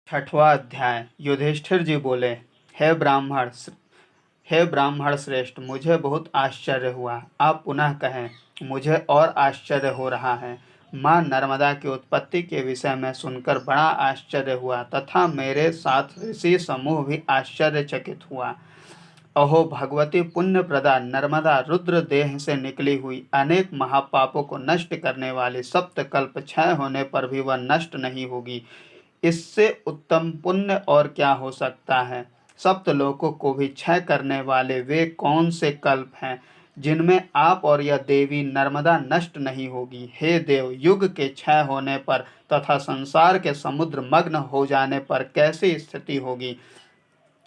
छठवां अध्याय। युधिष्ठिर जी बोले, हे ब्राह्मण हे ब्राह्मण श्रेष्ठ, मुझे बहुत आश्चर्य हुआ। आप पुनः कहें। मुझे और आश्चर्य हो रहा है। माँ नर्मदा की उत्पत्ति के विषय में सुनकर बड़ा आश्चर्य हुआ तथा मेरे साथ ऋषि समूह भी आश्चर्यचकित हुआ। अहो भगवती पुण्य प्रदा नर्मदा रुद्र देह से निकली हुई, अनेक महापापों को नष्ट करने वाली, सप्तकल्प क्षय होने पर भी वह नष्ट नहीं होगी। इससे उत्तम पुण्य और क्या हो सकता है। सप्तलोकों को भी क्षय करने वाले वे कौन से कल्प हैं जिनमें आप और यह देवी नर्मदा नष्ट नहीं होगी। हे देव, युग के क्षय होने पर तथा संसार के समुद्र मग्न हो जाने पर कैसी स्थिति होगी।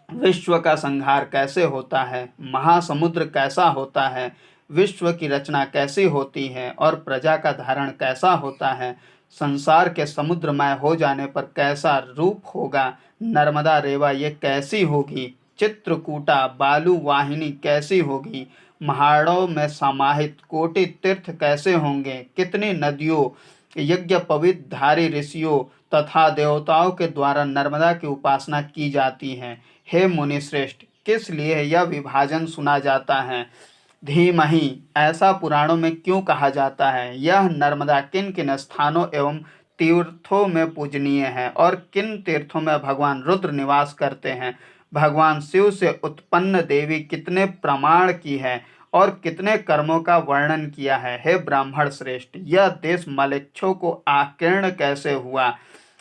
विश्व का संहार कैसे होता है, महासमुद्र कैसा होता है, विश्व की रचना कैसी होती है और प्रजा का धारण कैसा होता है, संसार के समुद्रमय हो जाने पर कैसा रूप होगा, नर्मदा रेवा ये कैसी होगी, चित्रकूटा बालू वाहिनी कैसी होगी, पहाड़ों में समाहित कोटि तीर्थ कैसे होंगे, कितनी नदियों, यज्ञ पवित्र धारी ऋषियों तथा देवताओं के द्वारा नर्मदा की उपासना की जाती है। हे मुनि श्रेष्ठ, किस लिए यह विभाजन सुना जाता है। धीमहि ऐसा पुराणों में क्यों कहा जाता है। यह नर्मदा किन किन स्थानों एवं तीर्थों में पूजनीय है और किन तीर्थों में भगवान रुद्र निवास करते हैं। भगवान शिव से उत्पन्न देवी कितने प्रमाण की है और कितने कर्मों का वर्णन किया है। हे ब्राह्मण श्रेष्ठ, यह देश मलेच्छों को आकीर्ण कैसे हुआ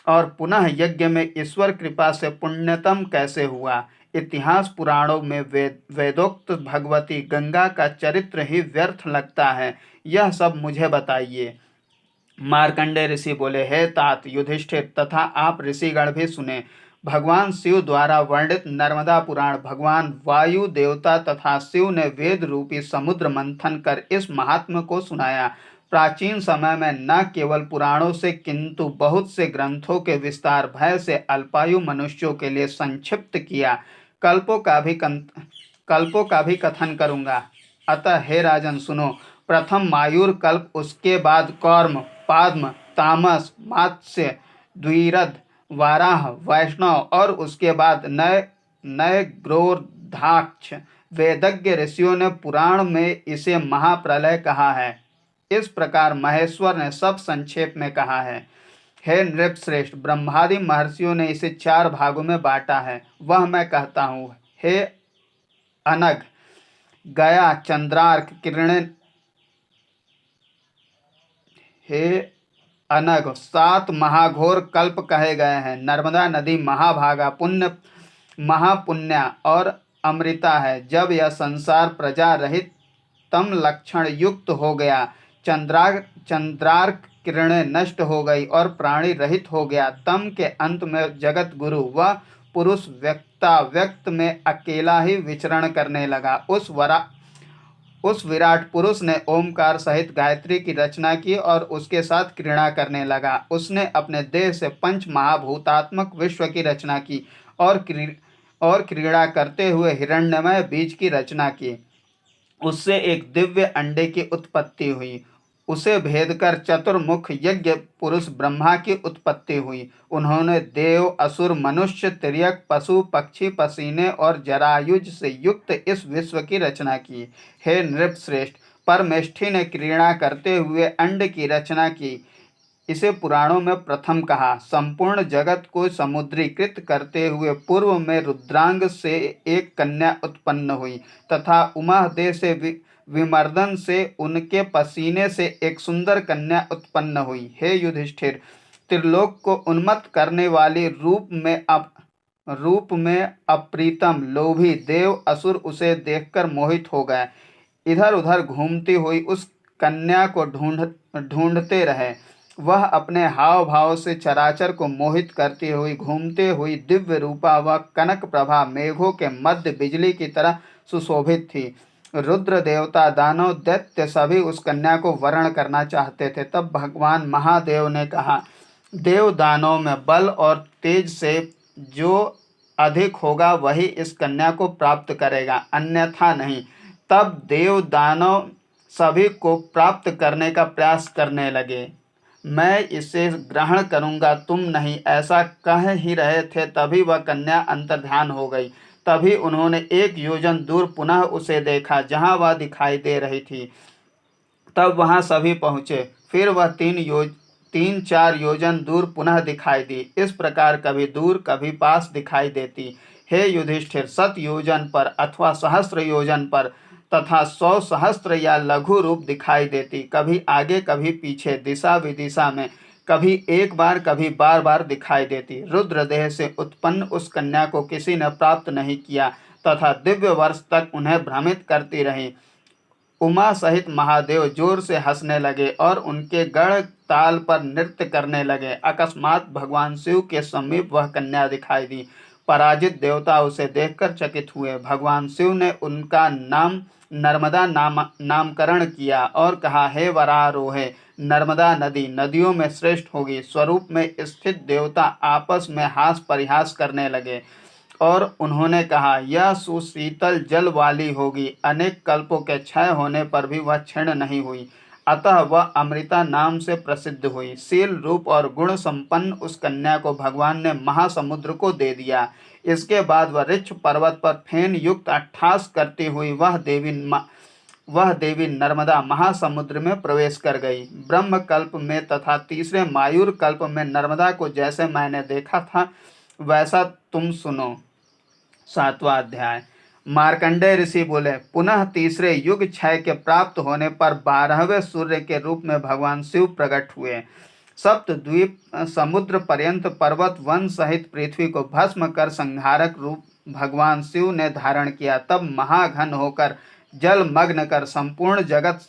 और पुनः यज्ञ में ईश्वर कृपा से पुण्यतम कैसे हुआ। इतिहास पुराणों में वेदोक्त भगवती गंगा का चरित्र ही व्यर्थ लगता है। यह सब मुझे बताइए। मार्कंडेय ऋषि बोले, हे तात युधिष्ठिर तथा आप ऋषिगण भी सुने। भगवान शिव द्वारा वर्णित नर्मदा पुराण भगवान वायु देवता तथा शिव ने वेद रूपी समुद्र मंथन कर इस महात्म को सुनाया। प्राचीन समय में न केवल पुराणों से किंतु बहुत से ग्रंथों के विस्तार भय से अल्पायु मनुष्यों के लिए संक्षिप्त किया। कल्पों का भी कथन करूंगा। अतः हे राजन सुनो। प्रथम मायूर कल्प, उसके बाद कौर्म, पाद्म, तामस, मात्स्य, द्विरथ, वाराह, वैष्णव और उसके बाद नय नय ग्रोधाक्ष। वेदज्ञ ऋषियों ने पुराण में इसे महाप्रलय कहा है। इस प्रकार महेश्वर ने सब संक्षेप में कहा है। हे नृपश्रेष्ठ, ब्रह्मादि महर्षियों ने इसे 4 भागों में बांटा है, वह मैं कहता हूँ। हे अनग, गया, चंद्रार्क, किरण, हे अनग 7 महाघोर कल्प कहे गए हैं। नर्मदा नदी महाभागा, महापुण्या और अमृता है। जब यह संसार प्रजा रहित तम लक्षण युक्त हो गया, चंद्रार्क किरणें नष्ट हो गई और प्राणी रहित हो गया, तम के अंत में जगत गुरु वह पुरुष व्यक्त में अकेला ही विचरण करने लगा। उस विराट पुरुष ने ओमकार सहित गायत्री की रचना की और उसके साथ क्रीड़ा करने लगा। उसने अपने देह से पंच महाभूतात्मक विश्व की रचना की और क्रीड़ा करते हुए हिरण्यमय बीज की रचना की। उससे एक दिव्य अंडे की उत्पत्ति हुई। उसे भेद कर चतुर्मुख यज्ञ पुरुष ब्रह्मा की उत्पत्ति हुई। उन्होंने देव, असुर, मनुष्य, तिर्यक, पशु, पक्षी, पसीने और जरायुज से युक्त इस विश्व की रचना की। हे नृपश्रेष्ठ, परमेष्ठी ने क्रीड़ा करते हुए अंड की रचना की। इसे पुराणों में प्रथम कहा। संपूर्ण जगत को समुद्रीकृत करते हुए पूर्व में रुद्रांग से एक कन्या उत्पन्न हुई तथा उमादेह से विमर्दन से उनके पसीने से एक सुंदर कन्या उत्पन्न हुई। हे युधिष्ठिर, त्रिलोक को उन्मत्त करने वाली रूप में अप्रीतम लोभी देव असुर उसे देखकर मोहित हो गए। इधर उधर घूमती हुई उस कन्या को ढूंढते रहे। वह अपने हाव भाव से चराचर को मोहित करती हुई घूमते हुई दिव्य रूपा व कनक प्रभा मेघों के मध्य बिजली की तरह सुशोभित थी। रुद्र देवता, दानव, दैत्य सभी उस कन्या को वरण करना चाहते थे। तब भगवान महादेव ने कहा, देव दानव में बल और तेज से जो अधिक होगा वही इस कन्या को प्राप्त करेगा, अन्यथा नहीं। तब देव दानव सभी को प्राप्त करने का प्रयास करने लगे। मैं इसे ग्रहण करूँगा, तुम नहीं। ऐसा कह ही रहे थे, तभी वह कन्या अंतर्ध्यान हो गई। तभी उन्होंने 1 योजन दूर पुनः उसे देखा, जहाँ वह दिखाई दे रही थी। तब वहां सभी पहुँचे। फिर वह 3-4 योजन दूर पुनः दिखाई दी। इस प्रकार कभी दूर कभी पास दिखाई देती। हे युधिष्ठिर, 100 योजन पर अथवा 1,000 योजन पर तथा 100 सहस्त्र या लघु रूप दिखाई देती। कभी आगे कभी पीछे, दिशा विदिशा में, कभी एक बार कभी बार बार दिखाई देती। रुद्रदेह से उत्पन्न उस कन्या को किसी ने प्राप्त नहीं किया तथा दिव्य वर्ष तक उन्हें भ्रमित करती रही। उमा सहित महादेव जोर से हंसने लगे और उनके गढ़ ताल पर नृत्य करने लगे। अकस्मात भगवान शिव के समीप वह कन्या दिखाई दी। पराजित देवता उसे देखकर चकित हुए। भगवान शिव ने उनका नाम नर्मदा नामकरण किया और कहा, हे वरारोहे, नर्मदा नदी नदियों में श्रेष्ठ होगी। स्वरूप में स्थित देवता आपस में हास परिहास करने लगे और उन्होंने कहा, यह सुशीतल जल वाली होगी। अनेक कल्पों के क्षय होने पर भी वह क्षीण नहीं हुई, अतः वह अमृता नाम से प्रसिद्ध हुई। शील, रूप और गुण संपन्न उस कन्या को भगवान ने महासमुद्र को दे दिया। इसके बाद वह ऋक्ष पर्वत पर फेन युक्त अट्ठास करती हुई वह देवी नर्मदा महासमुद्र में प्रवेश कर गई। ब्रह्म कल्प में तथा तीसरे मायूर कल्प में नर्मदा को जैसे मैंने देखा था, वैसा तुम सुनो। 7वां अध्याय। मार्कंडेय ऋषि बोले, पुनः तीसरे युग क्षय के प्राप्त होने पर 12वें सूर्य के रूप में भगवान शिव प्रकट हुए। सप्त द्वीप समुद्र पर्यंत पर्वत वन सहित पृथ्वी को भस्म कर संहारक रूप भगवान शिव ने धारण किया। तब महाघन होकर जल मग्न कर संपूर्ण जगत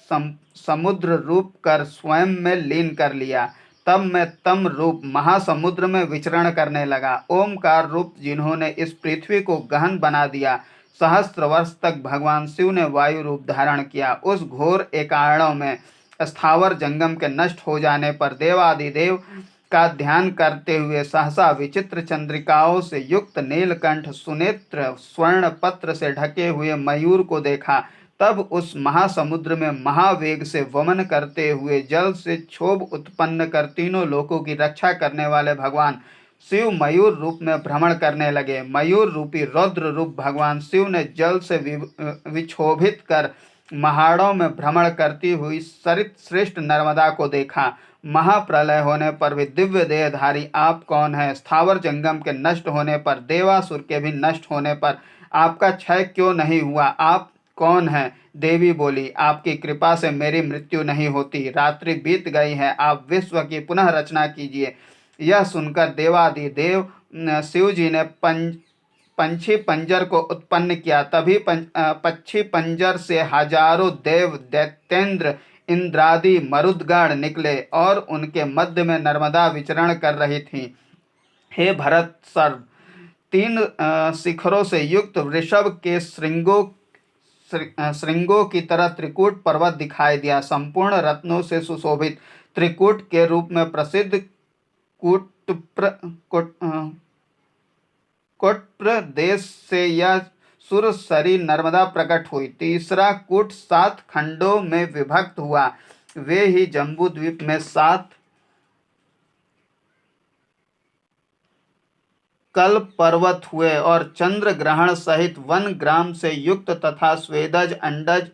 समुद्र रूप कर स्वयं में लीन कर लिया। तब मैं तम रूप महासमुद्र में विचरण करने लगा। ओमकार रूप जिन्होंने इस पृथ्वी को गहन बना दिया। 1,000 वर्ष तक भगवान शिव ने वायु रूप धारण किया। उस घोर एकारणों में स्थावर जंगम के नष्ट हो जाने पर देवादिदेव का ध्यान करते हुए सहसा विचित्र चंद्रिकाओं से युक्त नीलकंठ सुनेत्र स्वर्ण पत्र से ढके हुए मयूर को देखा। तब उस महासमुद्र में महावेग से वमन करते हुए जल से क्षोभ उत्पन्न कर तीनों लोकों की रक्षा करने वाले भगवान शिव मयूर रूप में भ्रमण करने लगे। मयूर रूपी रौद्र रूप भगवान शिव ने जल से विक्षोभित कर महाड़ों में भ्रमण करती हुई सरित श्रेष्ठ नर्मदा को देखा। महाप्रलय होने पर भी दिव्य देहधारी आप कौन है? स्थावर जंगम के नष्ट होने पर, देवासुर के भी नष्ट होने पर आपका क्षय क्यों नहीं हुआ? आप कौन है? देवी बोली, आपकी कृपा से मेरी मृत्यु नहीं होती। रात्रि बीत गई है, आप विश्व की पुनः रचना कीजिए। यह सुनकर देवादिदेव शिव जी ने पंछी पंजर को उत्पन्न किया। तभी पक्षी पंजर से हजारों देव, दैत्येंद्र, इंद्रादि मरुदगण निकले और उनके मध्य में नर्मदा विचरण कर रही थी। हे भरत सर्व, 3 शिखरों से युक्त वृषभ के श्रृंगों की तरह त्रिकूट पर्वत दिखाई दिया। संपूर्ण रत्नों से सुशोभित त्रिकूट के रूप में प्रसिद्ध कोटप्र देश से यह सुरसरी नर्मदा प्रकट हुई। तीसरा कूट 7 खंडों में विभक्त हुआ। वे ही जम्बू द्वीप में 7 कल पर्वत हुए और चंद्र ग्रहण सहित 1 ग्राम से युक्त तथा स्वेदज, अंडज,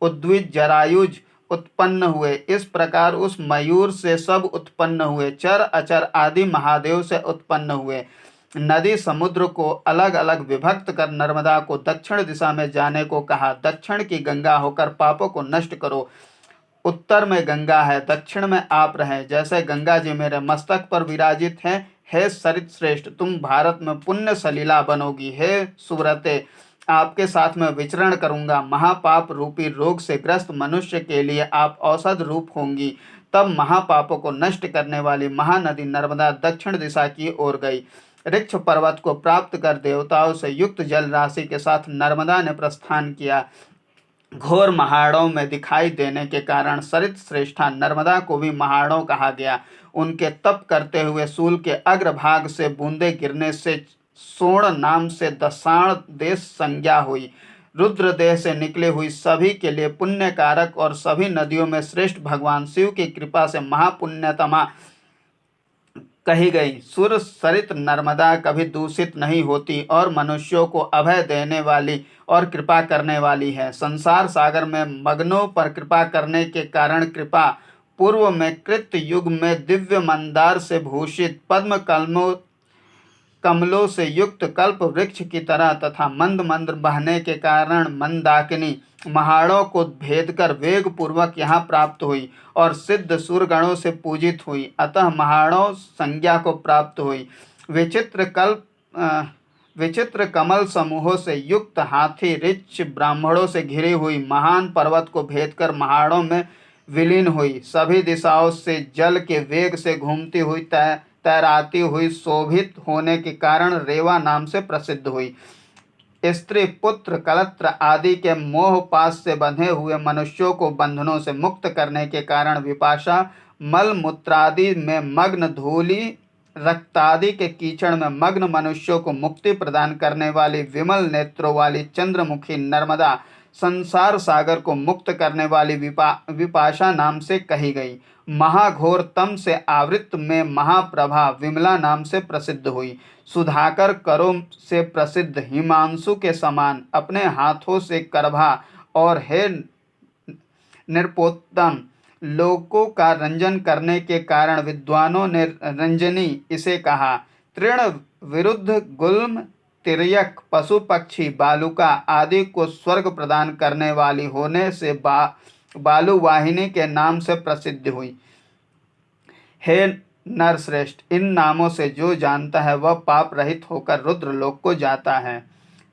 उद्विज, जरायुज उत्पन्न हुए। इस प्रकार उस मयूर से सब उत्पन्न हुए। चर अचर आदि महादेव से उत्पन्न हुए। नदी समुद्र को अलग अलग विभक्त कर नर्मदा को दक्षिण दिशा में जाने को कहा। दक्षिण की गंगा होकर पापों को नष्ट करो। उत्तर में गंगा है, दक्षिण में आप रहें। जैसे गंगा जी मेरे मस्तक पर विराजित हैं, हे सरित श्रेष्ठ, तुम भारत में पुण्य सलीला बनोगी। हे सुव्रते, आपके साथ में विचरण करूंगा। महापाप रूपी रोग से ग्रस्त मनुष्य के लिए आप औषध रूप होंगी। तब महापापों को नष्ट करने वाली महानदी नर्मदा दक्षिण दिशा की ओर गई। ऋक्ष पर्वत को प्राप्त कर देवताओं से युक्त जल राशि के साथ नर्मदा ने प्रस्थान किया। घोर महाड़ों में दिखाई देने के कारण सरित श्रेष्ठा नर्मदा को भी महाड़ों कहा गया। उनके तप करते हुए सूल के अग्रभाग से बूंदे गिरने से सोण नाम से दशाण देश संज्ञा हुई। रुद्रदेह से निकली हुई सभी के लिए पुण्य कारक और सभी नदियों में श्रेष्ठ भगवान शिव की कृपा से महापुण्यतमा कही गई। सुर सरित नर्मदा कभी दूषित नहीं होती और मनुष्यों को अभय देने वाली और कृपा करने वाली है। संसार सागर में मग्नों पर कृपा करने के कारण कृपा पूर्व में कृत युग में दिव्य मंदार से भूषित पद्म कमलों से युक्त कल्प वृक्ष की तरह तथा मंद मंद बहने के कारण मंदाकिनी महाड़ों को भेद कर वेग पूर्वक यहाँ प्राप्त हुई और सिद्ध सुरगणों से पूजित हुई, अतः महाड़ों संज्ञा को प्राप्त हुई। विचित्र कमल समूहों से युक्त हाथी रिच ब्राह्मणों से घिरी हुई महान पर्वत को भेद कर महाड़ों में विलीन हुई। सभी दिशाओं से जल के वेग से घूमती हुई तैराती हुई शोभित होने के कारण रेवा नाम से प्रसिद्ध हुई। स्त्री पुत्र कलत्र आदि के मोह पास से बंधे हुए मनुष्यों को बंधनों से मुक्त करने के कारण विपाशा मल मूत्रादि में मग्न धूलि रक्तादि के कीचड़ में मग्न मनुष्यों को मुक्ति प्रदान करने वाली विमल नेत्रों वाली चंद्रमुखी नर्मदा संसार सागर को मुक्त करने वाली विपाशा नाम से कही गई। महाघोर तम से आवृत में महाप्रभा विमला नाम से प्रसिद्ध हुई। सुधाकर करों से प्रसिद्ध हिमांशु के समान अपने हाथों से करभा और हे नृपोत्तम लोकों का रंजन करने के कारण विद्वानों ने रंजनी इसे कहा। तृण विरुद्ध गुल्म तिर्यक पशु पक्षी बालुका आदि को स्वर्ग प्रदान करने वाली होने से बालुवाहिनी के नाम से प्रसिद्ध हुई। हे नरश्रेष्ठ, इन नामों से जो जानता है वह पाप रहित होकर रुद्रलोक को जाता है।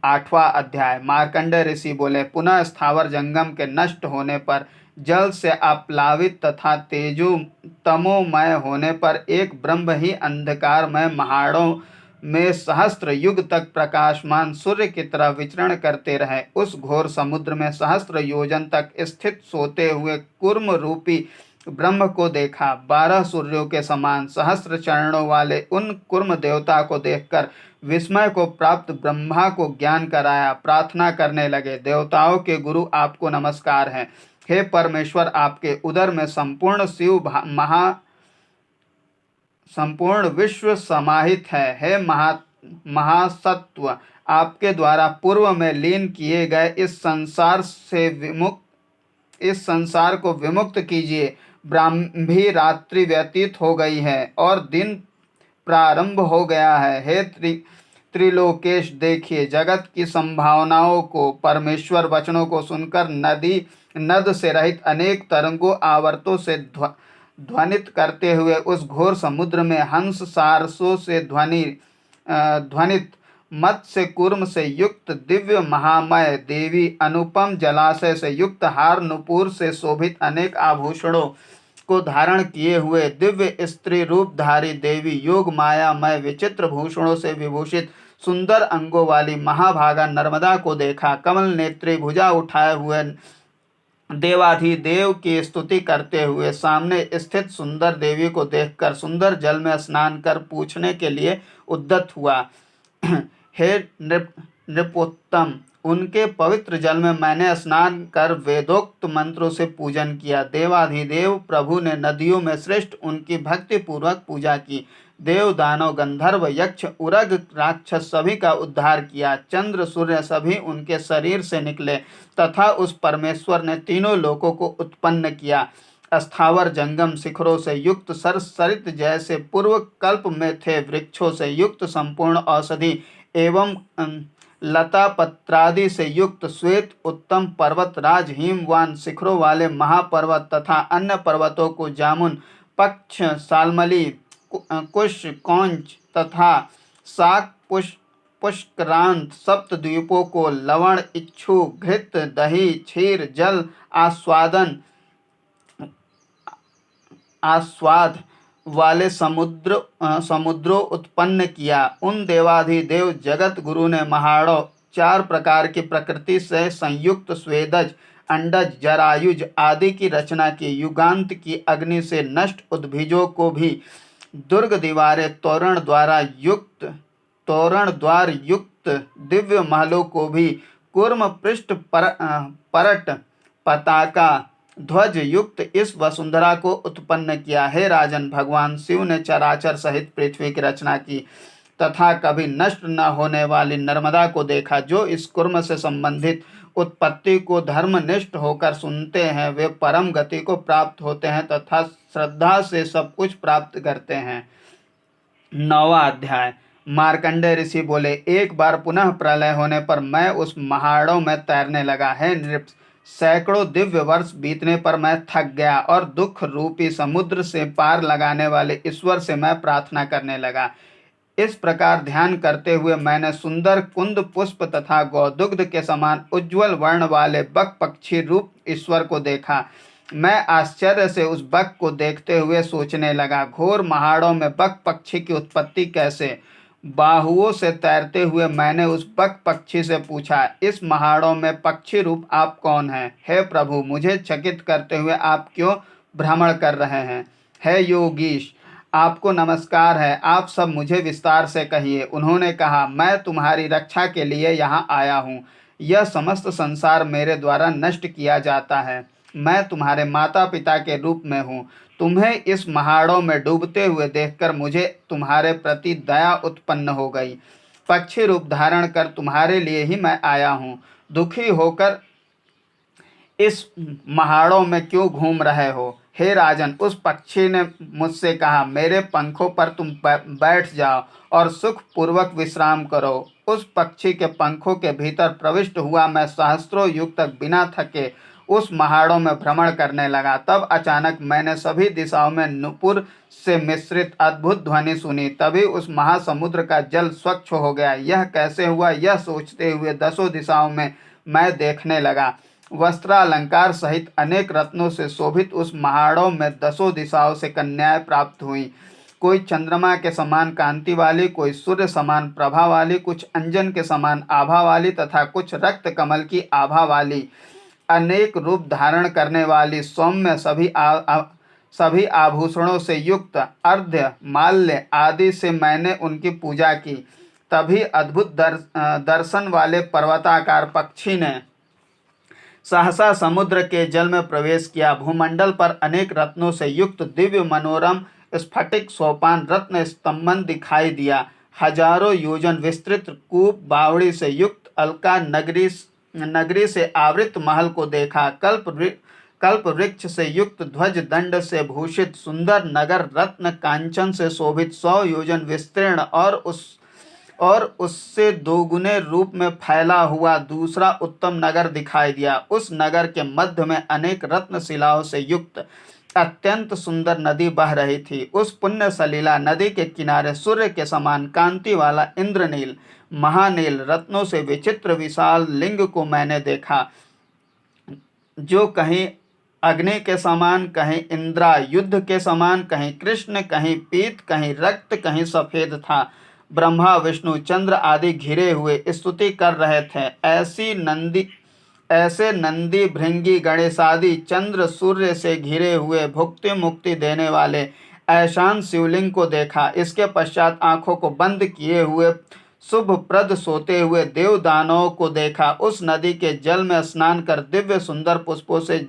8वां अध्याय। मार्कंडेय ऋषि बोले, पुनः स्थावर जंगम के नष्ट होने पर जल से आप्लावित तथा तेजो तमोमय होने पर एक ब्रह्म ही अंधकारमय महाड़ों में सहस्त्र युग तक प्रकाशमान सूर्य की तरह विचरण करते रहे। उस घोर समुद्र में सहस्त्र योजन तक स्थित सोते हुए कूर्म रूपी ब्रह्म को देखा। 12 सूर्यों के समान सहस्त्र चरणों वाले उन कूर्म देवता को देखकर विस्मय को प्राप्त ब्रह्मा को ज्ञान कराया। प्रार्थना करने लगे, देवताओं के गुरु आपको नमस्कार है। हे परमेश्वर, आपके उदर में संपूर्ण विश्व समाहित है। हे महासत्व, आपके द्वारा पूर्व में लीन किए गए इस संसार को विमुक्त कीजिए। ब्राह्मी रात्रि व्यतीत हो गई है और दिन प्रारंभ हो गया है। हे त्रिलोकेश, देखिए जगत की संभावनाओं को। परमेश्वर वचनों को सुनकर नद से रहित अनेक तरंगों आवर्तों से ध्वनित करते हुए उस घोर समुद्र में हंस सारसों से ध्वनित मत्स्य कूर्म से युक्त दिव्य महामय देवी, अनुपम जलाशय से युक्त हार नुपुर से शोभित अनेक आभूषणों को धारण किए हुए दिव्य स्त्री रूपधारी देवी, योग मायामय विचित्र भूषणों से विभूषित सुंदर अंगों वाली महाभागा नर्मदा को देखा। कमल नेत्री भुजा उठाए हुए देवाधिदेव की स्तुति करते हुए सामने स्थित सुंदर देवी को देखकर सुंदर जल में स्नान कर पूछने के लिए उद्यत हुआ। हे नृपोत्तम, उनके पवित्र जल में मैंने स्नान कर वेदोक्त मंत्रों से पूजन किया। देवाधिदेव प्रभु ने नदियों में श्रेष्ठ उनकी भक्ति पूर्वक पूजा की। देव दानव गंधर्व यक्ष उरग राक्षस सभी का उद्धार किया। चंद्र सूर्य सभी उनके शरीर से निकले तथा उस परमेश्वर ने तीनों लोकों को उत्पन्न किया। स्थावर जंगम शिखरों से युक्त सरसरित जैसे पूर्व कल्प में थे वृक्षों से युक्त संपूर्ण औषधि एवं लता पत्रादि से युक्त श्वेत उत्तम पर्वत राज हिमवान शिखरों वाले महापर्वत तथा अन्य पर्वतों को जामुन पक्ष सालमली कुश कौंच तथा शाक पुष्करांत सप्तद्वीपों को लवण इच्छु घृत दही क्षीर जल आस्वाद वाले समुद्रों उत्पन्न किया। उन देवाधिदेव जगत गुरु ने महाड़ों 4 प्रकार की प्रकृति से संयुक्त स्वेदज अंडज जरायुज आदि की रचना की। युगांत की अग्नि से नष्ट उद्भिजों को भी दुर्ग दीवारें तोरण द्वार युक्त दिव्य महलों को भी कूर्म पृष्ठ परट पताका ध्वज युक्त इस वसुंधरा को उत्पन्न किया। हे राजन, भगवान शिव ने चराचर सहित पृथ्वी की रचना की तथा कभी नष्ट न होने वाली नर्मदा को देखा। जो इस कुर्म से संबंधित उत्पत्ति को धर्मनिष्ठ होकर सुनते हैं वे परम गति को प्राप्त होते हैं तथा श्रद्धा से सब कुछ प्राप्त करते हैं। 9वां अध्याय। मार्कंडेय ऋषि बोले, एक बार पुनः प्रलय होने पर मैं उस महाड़ों में तैरने लगा। है नृप, सैकड़ों दिव्य वर्ष बीतने पर मैं थक गया और दुख रूपी समुद्र से पार लगाने वाले ईश्वर से मैं प्रार्थना करने लगा। इस प्रकार ध्यान करते हुए मैंने सुंदर कुंद पुष्प तथा गौदुग्ध के समान उज्ज्वल वर्ण वाले बक पक्षी रूप ईश्वर को देखा। मैं आश्चर्य से उस बक को देखते हुए सोचने लगा, घोर महाड़ों में बक पक्षी की उत्पत्ति कैसे? बाहुओं से तैरते हुए मैंने उस बक पक्षी से पूछा, इस महाड़ों में पक्षी रूप आप कौन हैं? हे प्रभु, मुझे चकित करते हुए आप क्यों भ्रमण कर रहे हैं? हे योगीश, आपको नमस्कार है, आप सब मुझे विस्तार से कहिए। उन्होंने कहा, मैं तुम्हारी रक्षा के लिए यहाँ आया हूँ। यह समस्त संसार मेरे द्वारा नष्ट किया जाता है। मैं तुम्हारे माता पिता के रूप में हूँ। तुम्हें इस महाड़ों में डूबते हुए देखकर मुझे तुम्हारे प्रति दया उत्पन्न हो गई। पक्षी रूप धारण कर तुम्हारे लिए ही मैं आया हूँ। दुखी होकर इस महाड़ों में क्यों घूम रहे हो? हे राजन, उस पक्षी ने मुझसे कहा, मेरे पंखों पर तुम बैठ जाओ और सुख पूर्वक विश्राम करो। उस पक्षी के पंखों के भीतर प्रविष्ट हुआ मैं सहस्त्रों युग तक बिना थके उस महाड़ों में भ्रमण करने लगा। तब अचानक मैंने सभी दिशाओं में नुपुर से मिश्रित अद्भुत ध्वनि सुनी। तभी उस महासमुद्र का जल स्वच्छ हो गया। यह कैसे हुआ, यह सोचते हुए दसों दिशाओं में मैं देखने लगा। वस्त्रालंकार सहित अनेक रत्नों से शोभित उस महाड़ों में दसों दिशाओं से कन्याएं प्राप्त हुई। कोई चंद्रमा के समान कांति वाली, कोई सूर्य समान प्रभा वाली, कुछ अंजन के समान आभा वाली तथा कुछ रक्त कमल की आभा वाली। अनेक रूप धारण करने वाली, सौम्य, सभी आभूषणों से युक्त, अर्ध्य माल्य आदि से मैंने उनकी पूजा की। तभी अद्भुत दर्शन वाले पर्वताकार पक्षी ने सहसा समुद्र के जल में प्रवेश किया। भूमंडल पर अनेक रत्नों से युक्त दिव्य मनोरम स्फटिक सोपान रत्न स्तंभन दिखाई दिया। हजारों योजन विस्तृत कूप बावड़ी से युक्त अलका नगरी से आवृत महल को देखा। कल्प वृक्ष से युक्त ध्वज दंड से भूषित सुंदर नगर रत्न कांचन से शोभित 100 योजन विस्तीर्ण और उससे दोगुने रूप में फैला हुआ दूसरा उत्तम नगर दिखाई दिया। उस नगर के मध्य में अनेक रत्न शिलाओं से युक्त अत्यंत सुंदर नदी बह रही थी। उस पुण्य सलीला नदी के किनारे सूर्य के समान कांति वाला इंद्रनील महानील रत्नों से विचित्र विशाल लिंग को मैंने देखा, जो कहीं अग्नि के समान, कहीं इंद्रा युद्ध के समान, कहीं कृष्ण, कहीं पीत, कहीं रक्त, कहीं सफेद था। ब्रह्मा विष्णु चंद्र आदि घिरे हुए स्तुति कर रहे थे। ऐसे नंदी भृंगी गणेश आदि चंद्र सूर्य से घिरे हुए भुक्ति मुक्ति देने वाले ऐशान शिवलिंग को देखा। इसके पश्चात आंखों को बंद किए हुए शुभ प्रद सोते हुए देव दानवों को देखा। उस नदी के जल में स्नान कर दिव्य सुंदर पुष्पों से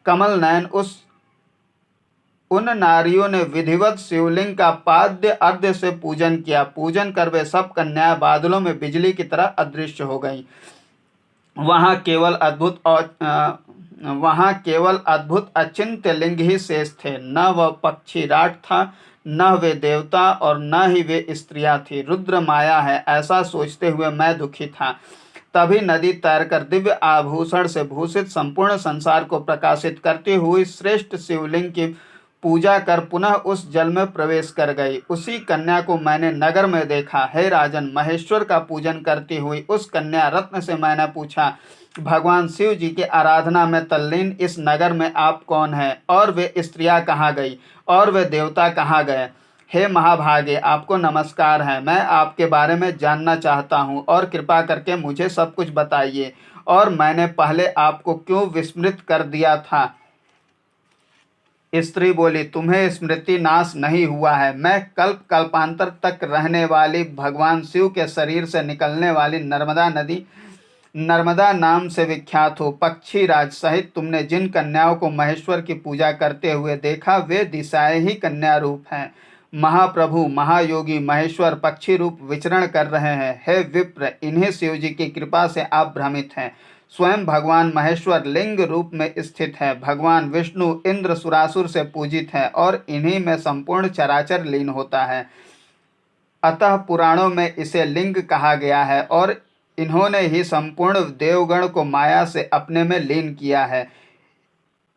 कमल नयन उन नारियों ने विधिवत शिवलिंग का पाद्य अर्घ्य से पूजन किया। पूजन कर वे सब कन्याएं बादलों में बिजली की तरह अदृश्य हो गई। वहाँ केवल अद्भुत अचिंत्य लिंग ही शेष थे। न वह पक्षी राट था, न वे देवता और न ही वे स्त्रियां थी। रुद्र माया है, ऐसा सोचते हुए मैं दुखी था। तभी नदी तैरकर दिव्य आभूषण से भूषित संपूर्ण संसार को प्रकाशित करती हुई श्रेष्ठ शिवलिंग की पूजा कर पुनः उस जल में प्रवेश कर गई। उसी कन्या को मैंने नगर में देखा। हे राजन, महेश्वर का पूजन करती हुई उस कन्या रत्न से मैंने पूछा, भगवान शिव जी की आराधना में तल्लीन इस नगर में आप कौन हैं? और वे स्त्रियां कहाँ गई और वे देवता कहाँ गए? हे महाभागे, आपको नमस्कार है। मैं आपके बारे में जानना चाहता हूँ और कृपा करके मुझे सब कुछ बताइए। और मैंने पहले आपको क्यों विस्मृत कर दिया था? स्त्री बोली, तुम्हें स्मृति नाश नहीं हुआ है। मैं कल्प कल्पांतर तक रहने वाली भगवान शिव के शरीर से निकलने वाली नर्मदा नदी नर्मदा नाम से विख्यात हो पक्षी राज सहित तुमने जिन कन्याओं को महेश्वर की पूजा करते हुए देखा वे दिशाएं ही कन्या रूप हैं। महाप्रभु महायोगी महेश्वर पक्षी रूप विचरण कर रहे हैं। हे विप्र, इन्हीं शिव जी की कृपा से आप भ्रमित हैं। स्वयं भगवान महेश्वर लिंग रूप में स्थित है। भगवान विष्णु इंद्र सुरासुर से पूजित है और इन्हीं में संपूर्ण चराचर लीन होता है। अतः पुराणों में इसे लिंग कहा गया है और इन्होंने ही संपूर्ण देवगण को माया से अपने में लीन किया है।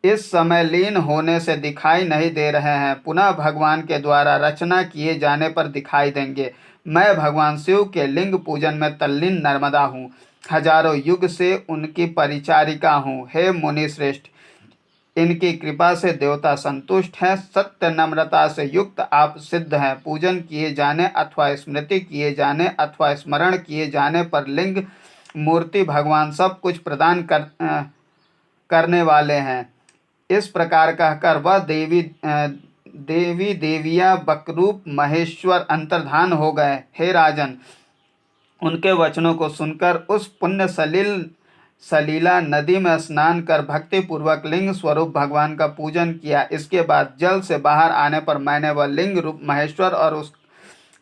इस समय लीन होने से दिखाई नहीं दे रहे हैं, पुनः भगवान के द्वारा रचना किए जाने पर दिखाई देंगे। मैं भगवान शिव के लिंग पूजन में तल्लीन नर्मदा हूँ, हजारों युग से उनकी परिचारिका हूँ। हे मुनि श्रेष्ठ, इनकी कृपा से देवता संतुष्ट हैं। सत्य नम्रता से युक्त आप सिद्ध हैं। पूजन किए जाने अथवा स्मृति किए जाने अथवा स्मरण किए जाने पर लिंग मूर्ति भगवान सब कुछ प्रदान करने वाले हैं। इस प्रकार कहकर वह देवी देवियां बकरूप महेश्वर अंतर्धान हो गए। हे राजन, उनके वचनों को सुनकर उस पुण्य सलीला नदी में स्नान कर भक्ति पूर्वक लिंग स्वरूप भगवान का पूजन किया। इसके बाद जल से बाहर आने पर मैंने वह लिंग रूप महेश्वर और उस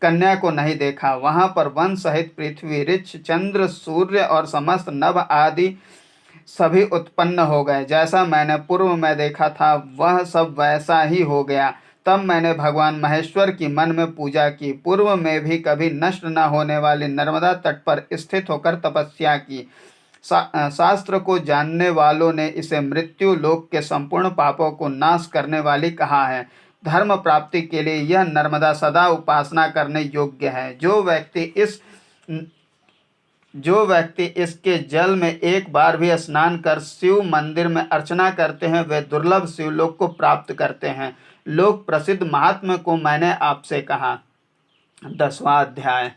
कन्या को नहीं देखा। वहां पर वन सहित पृथ्वी, ऋक्ष, चंद्र, सूर्य और समस्त नभ आदि सभी उत्पन्न हो गए। जैसा मैंने पूर्व में देखा था वह सब वैसा ही हो गया। तब मैंने भगवान महेश्वर की मन में पूजा की। पूर्व में भी कभी नष्ट न होने वाली नर्मदा तट पर स्थित होकर तपस्या की। शास्त्र को जानने वालों ने इसे मृत्यु लोक के संपूर्ण पापों को नाश करने वाली कहा है। धर्म प्राप्ति के लिए यह नर्मदा सदा उपासना करने योग्य है। जो व्यक्ति इसके जल में एक बार भी स्नान कर शिव मंदिर में अर्चना करते हैं वे दुर्लभ शिवलोक को प्राप्त करते हैं। लोक प्रसिद्ध महात्मा को मैंने आपसे कहा। 10वां अध्याय।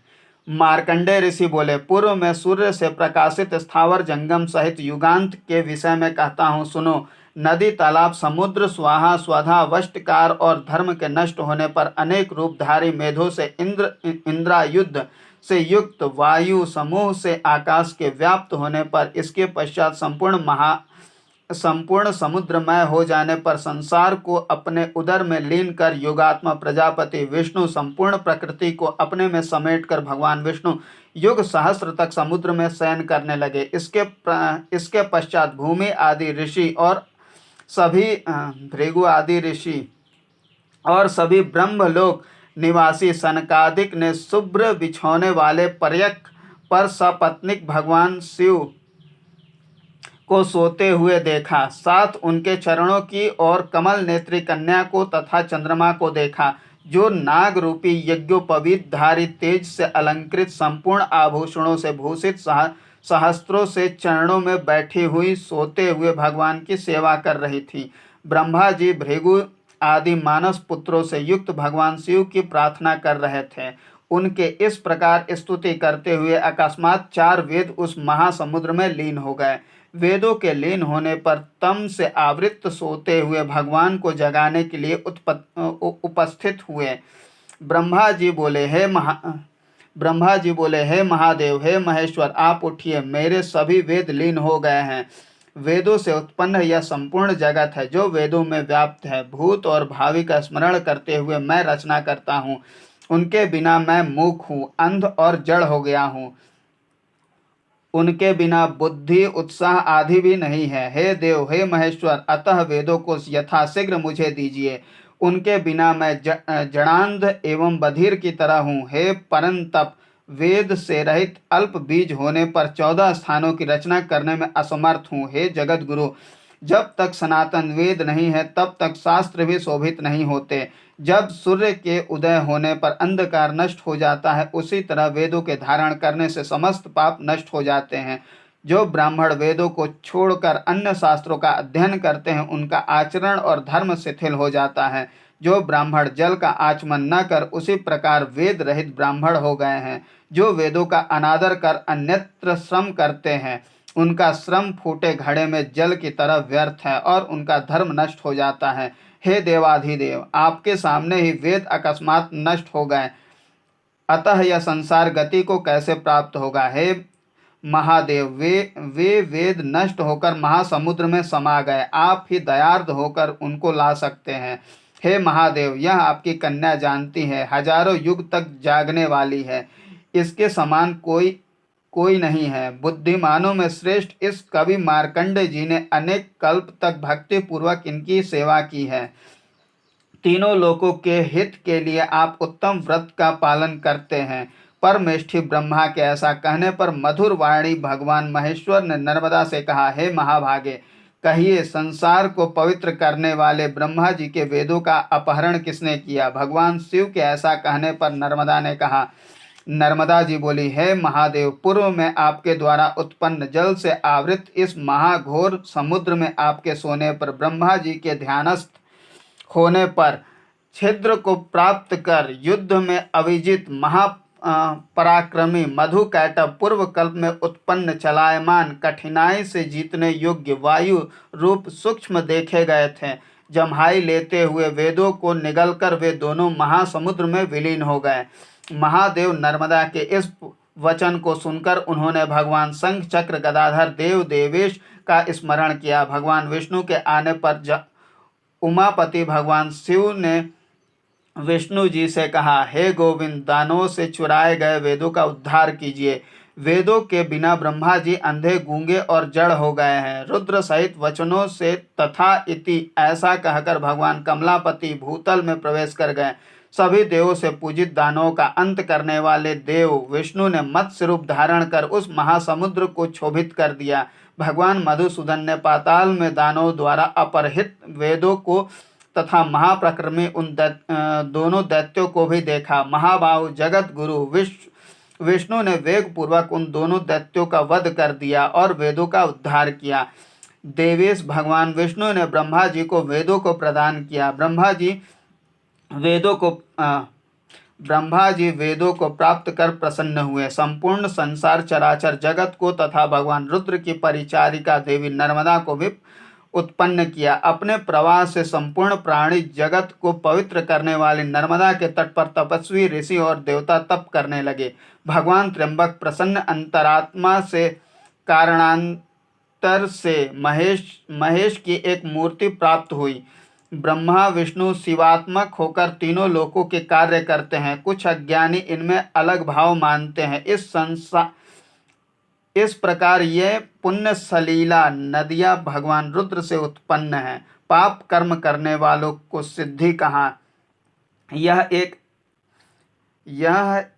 मार्कंडेय ऋषि बोले, पूर्व में सूर्य से प्रकाशित स्थावर जंगम सहित युगांत के विषय में कहता हूँ, सुनो। नदी, तालाब, समुद्र, स्वाहा, स्वधा, वष्टकार और धर्म के नष्ट होने पर अनेक रूपधारी मेधों से इंद्रायुध से युक्त, वायु समूह से आकाश के व्याप्त होने पर, इसके पश्चात संपूर्ण समुद्रमय हो जाने पर, संसार को अपने उदर में लीन कर योगात्मा प्रजापति विष्णु संपूर्ण प्रकृति को अपने में समेटकर भगवान विष्णु युग सहस्त्र तक समुद्र में शयन करने लगे। इसके पश्चात भूमि आदि ऋषि और सभी भृगु आदि ऋषि और सभी ब्रह्मलोक निवासी सनकादिक ने शुभ्र बिछौने वाले पर्यक पर सपत्नीक भगवान शिव को सोते हुए देखा। साथ उनके चरणों की और कमल नेत्री कन्या को तथा चंद्रमा को देखा, जो नाग रूपी यज्ञोपवीत धारी तेज से अलंकृत संपूर्ण आभूषणों से भूषित सहस्त्रों से चरणों में बैठी हुई सोते हुए भगवान की सेवा कर रही थी। ब्रह्मा जी भृगु आदि मानस पुत्रों से युक्त भगवान शिव की प्रार्थना कर रहे थे। उनके इस प्रकार स्तुति करते हुए अकस्मात 4 वेद उस महासमुद्र में लीन हो गए। वेदों के लीन होने पर तम से आवृत सोते हुए भगवान को जगाने के लिए उपस्थित हुए। ब्रह्मा जी बोले, हे महादेव, हे महेश्वर, आप उठिए, मेरे सभी वेद लीन हो गए हैं। वेदों से उत्पन्न यह संपूर्ण जगत है जो वेदों में व्याप्त है। भूत और भावी का स्मरण करते हुए मैं रचना करता हूँ। उनके बिना मैं मूक हूँ, अंध और जड़ हो गया हूँ। उनके बिना बुद्धि, उत्साह आदि भी नहीं है। हे देव, हे महेश्वर, अतः वेदों को यथाशीघ्र मुझे दीजिए। उनके बिना मैं जड़ांध एवं बधिर की तरह हूँ। हे परंतप, वेद से रहित अल्प बीज होने पर 14 स्थानों की रचना करने में असमर्थ हूँ। हे जगत गुरु, जब तक सनातन वेद नहीं है तब तक शास्त्र भी शोभित नहीं होते। जब सूर्य के उदय होने पर अंधकार नष्ट हो जाता है, उसी तरह वेदों के धारण करने से समस्त पाप नष्ट हो जाते हैं। जो ब्राह्मण वेदों को छोड़कर अन्य शास्त्रों का अध्ययन करते हैं उनका आचरण और धर्म शिथिल हो जाता है। जो ब्राह्मण जल का आचमन न कर उसी प्रकार वेद रहित ब्राह्मण हो गए हैं। जो वेदों का अनादर कर अन्यत्र श्रम करते हैं उनका श्रम फूटे घड़े में जल की तरह व्यर्थ है और उनका धर्म नष्ट हो जाता है। हे देवाधिदेव, आपके सामने ही वेद अकस्मात नष्ट हो गए, अतः यह संसार गति को कैसे प्राप्त होगा। हे महादेव, वे वेद नष्ट होकर महासमुद्र में समा गए, आप ही दयार्द होकर उनको ला सकते हैं। हे महादेव, यह आपकी कन्या जानती है, हजारों युग तक जागने वाली है, इसके समान कोई कोई नहीं है। बुद्धिमानों में श्रेष्ठ इस कवि मार्कंड जी ने अनेक कल्प तक भक्ति पूर्वक इनकी सेवा की है। तीनों लोकों के हित के लिए आप उत्तम व्रत का पालन करते हैं। परमेष्ठी ब्रह्मा के ऐसा कहने पर मधुर वाणी भगवान महेश्वर ने नर्मदा से कहा, हे महाभागे, कहिए संसार को पवित्र करने वाले ब्रह्मा जी के वेदों का अपहरण किसने किया? भगवान शिव के ऐसा कहने पर नर्मदा ने कहा, नर्मदा जी बोली, हे महादेव, पूर्व में आपके द्वारा उत्पन्न जल से आवृत इस महाघोर समुद्र में आपके सोने पर ब्रह्मा जी के ध्यानस्थ होने पर छिद्र को प्राप्त कर युद्ध में अविजित पराक्रमी मधु कैटव पूर्व कल्प में उत्पन्न चलायमान कठिनाई से जीतने योग्य वायु रूप सूक्ष्म देखे गए थे। जम्हाई लेते हुए वेदों को निगलकर वे दोनों महासमुद्र में विलीन हो गए। महादेव नर्मदा के इस वचन को सुनकर उन्होंने भगवान शंख चक्र गदाधर देव देवेश का स्मरण किया। भगवान विष्णु के आने पर उमापति भगवान शिव ने विष्णु जी से कहा, हे गोविंद, दानवों से चुराए गए वेदों का उद्धार कीजिए। वेदों के बिना ब्रह्मा जी अंधे, गूंगे और जड़ हो गए हैं। रुद्र सहित वचनों से तथा इति ऐसा कहकर भगवान कमलापति भूतल में प्रवेश कर गए। सभी देवों से पूजित दानवों का अंत करने वाले देव विष्णु ने मत्स्य रूप धारण कर उस महासमुद्र को क्षोभित कर दिया। भगवान मधुसूदन ने पाताल में दानवों द्वारा अपहृत वेदों को तथा महाप्रक्रमी उन दोनों दैत्यों को भी देखा। महाबाहु जगत गुरु विष्णु ने वेग पूर्वक उन दोनों दैत्यों का वध कर दिया और वेदों का उद्धार किया। देवेश भगवान विष्णु ने ब्रह्मा जी को वेदों को प्रदान किया। ब्रह्मा जी वेदों को प्राप्त कर प्रसन्न हुए। संपूर्ण संसार चराचर जगत को तथा भगवान रुद्र की परिचारिका देवी नर्मदा को भी उत्पन्न किया। अपने प्रवाह से संपूर्ण प्राणी जगत को पवित्र करने वाली नर्मदा के तट पर तपस्वी ऋषि और देवता तप करने लगे। भगवान त्र्यंबक प्रसन्न अंतरात्मा से कारणांतर से महेश की एक मूर्ति प्राप्त हुई। ब्रह्मा विष्णु शिवात्मक होकर तीनों लोकों के कार्य करते हैं। कुछ अज्ञानी इनमें अलग भाव मानते हैं। इस प्रकार ये पुण्य सलीला नदियां भगवान रुद्र से उत्पन्न हैं। पाप कर्म करने वालों को सिद्धि कहाँ? यह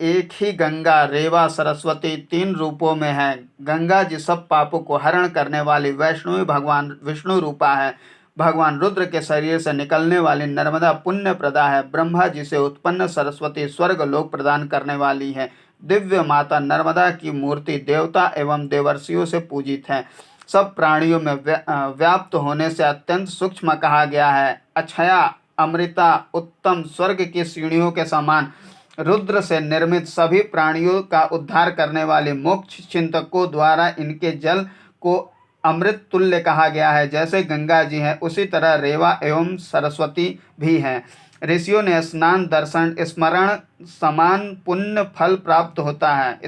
एक ही गंगा, रेवा, सरस्वती तीन रूपों में है। गंगा जी सब पापों को हरण करने वाली वैष्णवी भगवान विष्णु रूपा है। भगवान रुद्र के शरीर से निकलने वाली नर्मदा पुण्य प्रदा है। ब्रह्मा जी से उत्पन्न सरस्वती स्वर्ग लोक प्रदान करने वाली है। दिव्य माता नर्मदा की मूर्ति देवता एवं देवर्षियों से पूजित है। सब प्राणियों में व्याप्त होने से अत्यंत सूक्ष्म कहा गया है। अक्षया, अमृता, उत्तम स्वर्ग की सीढ़ियों के समान रुद्र से निर्मित सभी प्राणियों का उद्धार करने वाले मोक्ष चिंतकों द्वारा इनके जल को अमृत तुल्य कहा गया है। जैसे गंगा जी हैं उसी तरह रेवा एवं सरस्वती भी हैं। ऋषियों ने स्नान, दर्शन, स्मरण समान पुण्य फल प्राप्त होता है।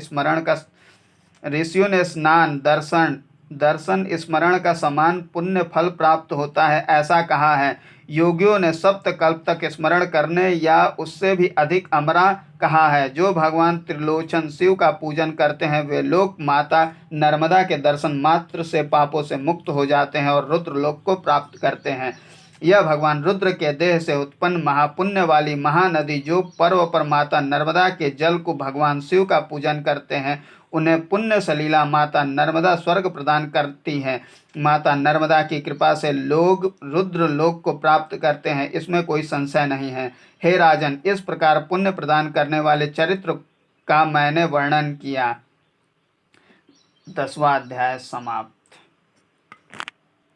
ऋषियों ने स्नान, दर्शन स्मरण का समान पुण्य फल प्राप्त होता है ऐसा कहा है। योगियों ने सप्त कल्प तक स्मरण करने या उससे भी अधिक अमरा कहा है। जो भगवान त्रिलोचन शिव का पूजन करते हैं वे लोग माता नर्मदा के दर्शन मात्र से पापों से मुक्त हो जाते हैं और रुद्र लोक को प्राप्त करते हैं। यह भगवान रुद्र के देह से उत्पन्न महापुण्य वाली महानदी जो पर्व पर माता नर्मदा के जल को भगवान शिव का पूजन करते हैं उन्हें पुण्य सलीला माता नर्मदा स्वर्ग प्रदान करती है। माता नर्मदा की कृपा से लोग रुद्र लोक को प्राप्त करते हैं, इसमें कोई संशय नहीं है। हे राजन, इस प्रकार पुण्य प्रदान करने वाले चरित्र का मैंने वर्णन किया। 10वां अध्याय समाप्त।